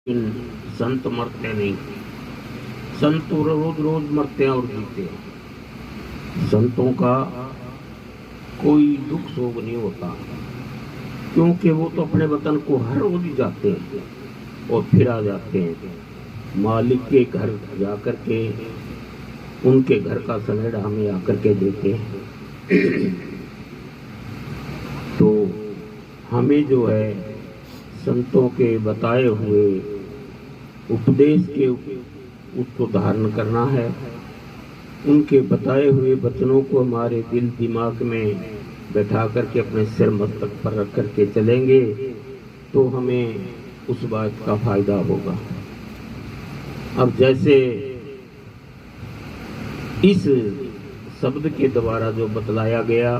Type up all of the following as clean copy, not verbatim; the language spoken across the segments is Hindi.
लेकिन संत मरते नहीं। संत तो रोज रोज मरते हैं और जीते हैं। संतों का कोई दुख शोक नहीं होता, क्योंकि वो तो अपने वतन को हर रोज ही जाते हैं और फिर आ जाते हैं। मालिक के घर जाकर के उनके घर का सनेड़ा हमें आकर के देते हैं। तो हमें जो है संतों के बताए हुए उपदेश के उसको धारण करना है। उनके बताए हुए वचनों को हमारे दिल दिमाग में बैठा करके अपने सिर मस्तक पर रख करके चलेंगे तो हमें उस बात का फायदा होगा। अब जैसे इस शब्द के द्वारा जो बतलाया गया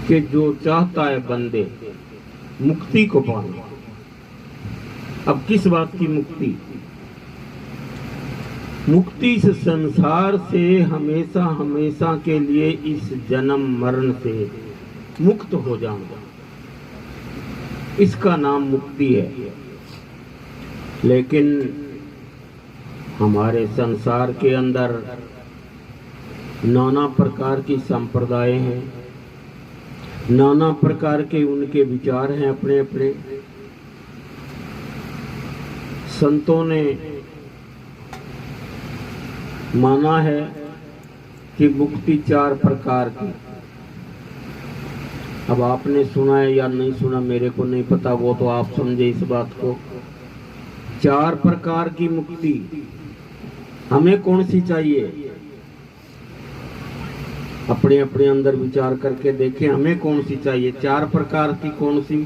कि जो चाहता है बंदे मुक्ति को पाए। अब किस बात की मुक्ति? मुक्ति इस संसार से हमेशा हमेशा के लिए इस जन्म मरण से मुक्त हो जाऊंगा, इसका नाम मुक्ति है। लेकिन हमारे संसार के अंदर नाना प्रकार की संप्रदाय हैं, नाना प्रकार के उनके विचार हैं अपने अपने। संतों ने माना है कि मुक्ति 4 प्रकार की। अब आपने सुना है या नहीं सुना मेरे को नहीं पता, वो तो आप समझे इस बात को। 4 प्रकार की मुक्ति हमें कौन सी चाहिए? अपने अपने अंदर विचार करके देखें, हमें कौन सी चाहिए? 4 प्रकार की कौन सी?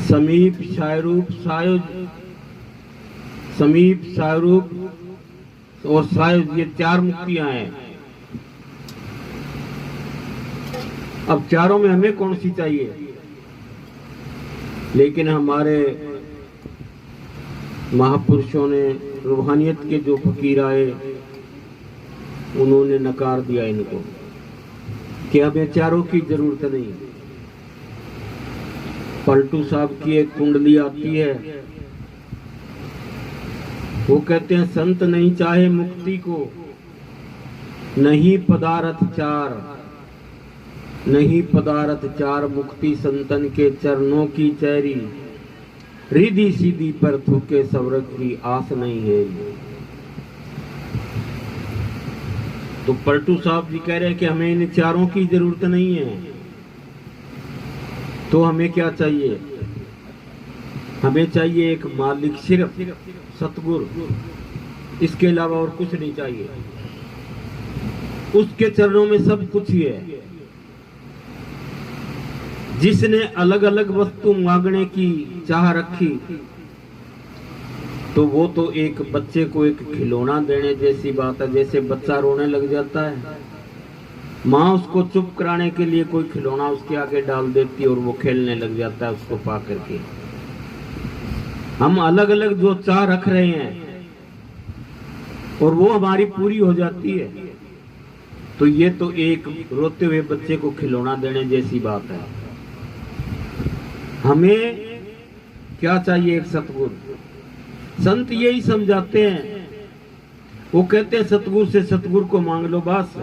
समीप, सायरूप, सायुज, समीप, सायरूप और सायुज, ये 4 मुक्तियां हैं। अब चारों में हमें कौन सी चाहिए? लेकिन हमारे महापुरुषों ने, रूहानियत के जो फकीर आए, उन्होंने नकार दिया इनको कि हमें चारों की जरूरत नहीं। पलटू साहब की एक कुंडली आती है, वो कहते हैं संत नहीं चाहे मुक्ति को, नहीं पदार्थ 4, नहीं पदार्थ 4, मुक्ति संतन के चरणों की चैरी, रिधि सीधी पर थूके स्वर्ग की आस नहीं है। तो पलटू साहब जी कह रहे हैं कि हमें इन चारों की जरूरत नहीं है। तो हमें क्या चाहिए? हमें चाहिए एक मालिक, सिर्फ सतगुरु, इसके अलावा और कुछ नहीं चाहिए। उसके चरणों में सब कुछ ही है। जिसने अलग अलग वस्तु मांगने की चाह रखी, तो वो तो एक बच्चे को एक खिलौना देने जैसी बात है। जैसे बच्चा रोने लग जाता है, माँ उसको चुप कराने के लिए कोई खिलौना उसके आगे डाल देती है और वो खेलने लग जाता है उसको पा करके। हम अलग अलग जो चाह रख रहे हैं और वो हमारी पूरी हो जाती है, तो ये तो एक रोते हुए बच्चे को खिलौना देने जैसी बात है। हमें क्या चाहिए? एक सतगुरु। संत यही समझाते हैं। वो कहते हैं सतगुरु से सतगुरु को मांग लो, बस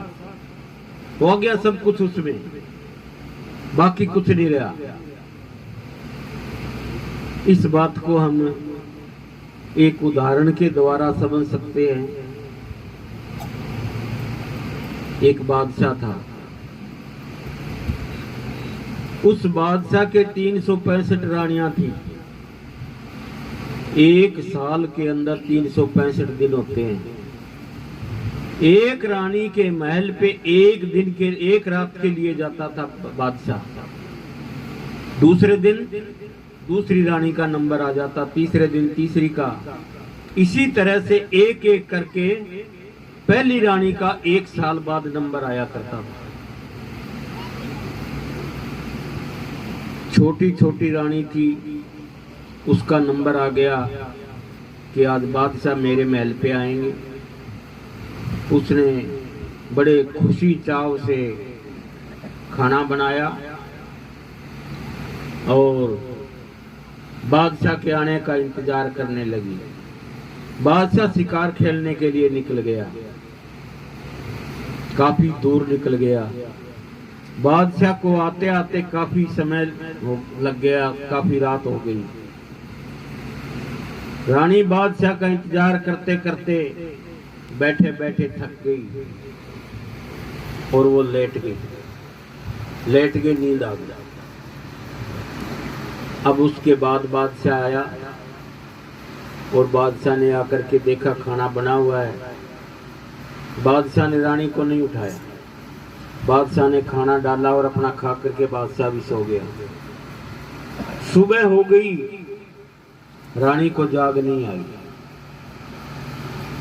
हो गया सब कुछ, उसमें बाकी कुछ नहीं रहा। इस बात को हम एक उदाहरण के द्वारा समझ सकते हैं। एक बादशाह था, उस बादशाह के 365 रानियां थी। एक साल के अंदर 365 दिन होते हैं। एक रानी के महल पे एक रात के लिए जाता था बादशाह। दूसरे दिन दूसरी रानी का नंबर आ जाता, तीसरे दिन तीसरी का। इसी तरह से एक एक करके पहली रानी का 1 साल बाद नंबर आया करता था। छोटी छोटी रानी थी, उसका नंबर आ गया कि आज बादशाह मेरे महल पे आएंगे। उसने बड़े खुशी चाव से खाना बनाया और बादशाह के आने का इंतजार करने लगी। बादशाह शिकार खेलने के लिए निकल गया, काफी दूर निकल गया। बादशाह को आते आते काफी समय लग गया, काफी रात हो गई। रानी बादशाह का इंतजार करते करते बैठे बैठे थक गई और वो लेट गई, नींद आ गई। अब उसके बाद बादशाह आया और बादशाह ने आकर के देखा खाना बना हुआ है। बादशाह ने रानी को नहीं उठाया, बादशाह ने खाना डाला और अपना खा करके बादशाह भी सो गया। सुबह हो गई, रानी को जाग नहीं आई।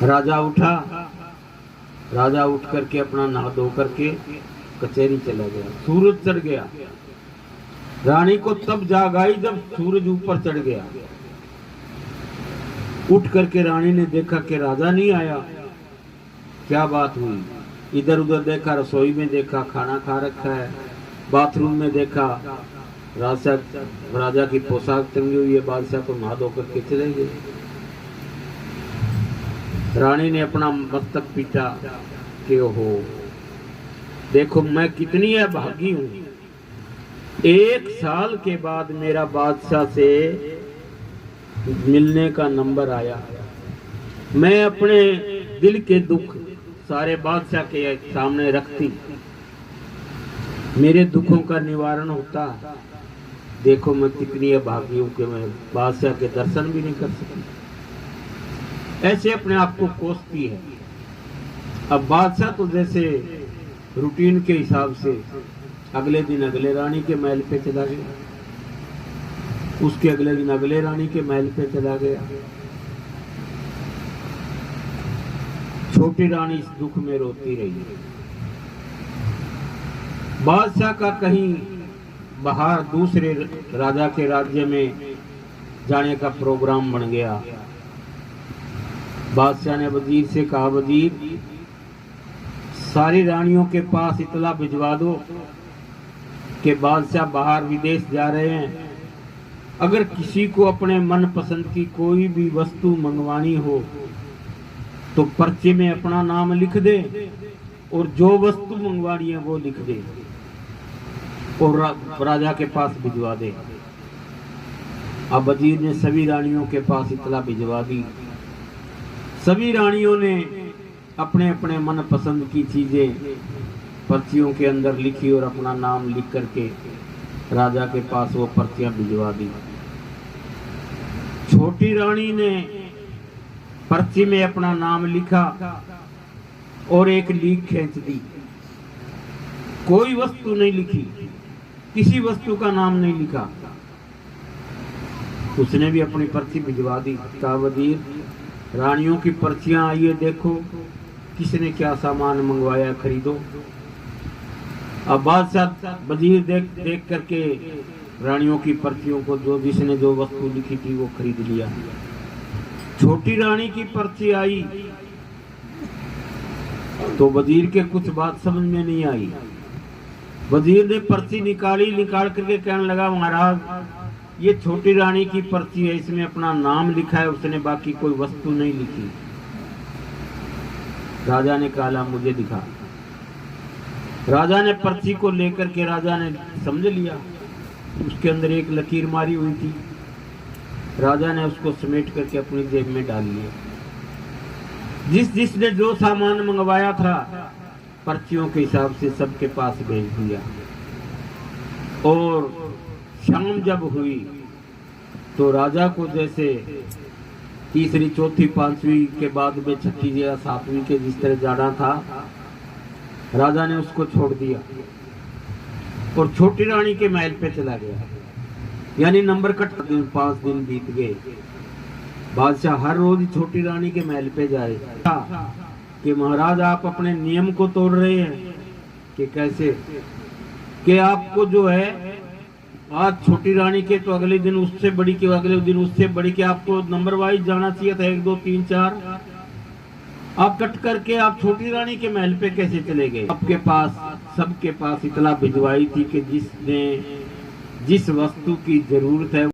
राजा उठा, राजा उठ करके अपना नहा धो करके कचहरी चला गया। सूरज चढ़ गया, रानी को तब जाग आई जब सूरज ऊपर चढ़ गया। उठ करके रानी ने देखा कि राजा नहीं आया, क्या बात हुई। इधर उधर देखा, रसोई में देखा खाना खा रखा है, बाथरूम में देखा राजा की पोशाक टंगी हुई है। बादशाह को नहा धो करके चले गए। रानी ने अपना मस्तक पीटा कि हो देखो मैं कितनी अभागी हूँ। 1 साल के बाद मेरा बादशाह से मिलने का नंबर आया। मैं अपने दिल के दुख सारे बादशाह के सामने रखती, मेरे दुखों का निवारण होता। देखो मैं कितनी अभागी हूँ कि मैं बादशाह के दर्शन भी नहीं कर सकी। ऐसे अपने आप को कोसती है। अब बादशाह तो जैसे रूटीन के हिसाब से अगले दिन अगले रानी के महल पे चला गया, उसके अगले दिन अगले रानी के महल पे चला गया। छोटी रानी इस दुख में रोती रही। बादशाह का कहीं बाहर दूसरे राजा के राज्य में जाने का प्रोग्राम बन गया। बादशाह ने वजीर से कहा, वजीर सारी रानियों के पास इतला भिजवा दो कि बादशाह बाहर विदेश जा रहे हैं। अगर किसी को अपने मन पसंद की कोई भी वस्तु मंगवानी हो तो पर्चे में अपना नाम लिख दे और जो वस्तु मंगवानी है वो लिख दे और राजा के पास भिजवा दे। अब वजीर ने सभी रानियों के पास इतला भिजवा दी। सभी रानियों ने अपने अपने मन पसंद की चीजें पर्चियों के अंदर लिखी और अपना नाम लिख करके राजा के पास वो पर्चियां भिजवा दी। छोटी रानी ने पर्ची में अपना नाम लिखा और एक लीक खींच दी। कोई वस्तु नहीं लिखी, किसी वस्तु का नाम नहीं लिखा। उसने भी अपनी पर्ची भिजवा दी। कहा, वजीर रानियों की पर्चियां आई है, देखो किसने क्या सामान मंगवाया, खरीदो। अब बादशाह वजीर देख करके रानियों की पर्चियों को जो जिसने जो वस्तु लिखी थी वो खरीद लिया। छोटी रानी की पर्ची आई तो वजीर के कुछ बात समझ में नहीं आई। वजीर ने पर्ची निकाल करके कहने लगा, महाराज ये छोटी रानी की पर्ची है, इसमें अपना नाम लिखा है, उसने बाकी कोई वस्तु नहीं लिखी। राजा ने कहा, मुझे दिखा। राजा ने पर्ची को लेकर के राजा ने समझ लिया, उसके अंदर एक लकीर मारी हुई थी। राजा ने उसको समेट करके अपनी जेब में डाल लिया। जिसने जो सामान मंगवाया था पर्चियों के हिसाब से सबके पास भेज दिया। और शाम जब हुई तो राजा को जैसे तीसरी चौथी पांचवी के बाद में छठी या सातवीं के जिस तरह जाना था, राजा ने उसको छोड़ दिया और छोटी रानी के महल पे चला गया। यानी नंबर कट 5 दिन बीत गए। बादशाह हर रोज छोटी रानी के महल पे जाए कि महाराज आप अपने नियम को तोड़ रहे हैं। कि कैसे? कि आपको जो है आज छोटी रानी के तो अगले दिन उससे बड़ी के अगले दिन उससे बड़ी के आपको नंबर वाइज जाना चाहिए था, 1 2 3 4। आप कट करके आप छोटी रानी के महल पे कैसे चले गए? आपके पास सबके पास इतला भिजवाई थी कि जिस वस्तु की जरूरत है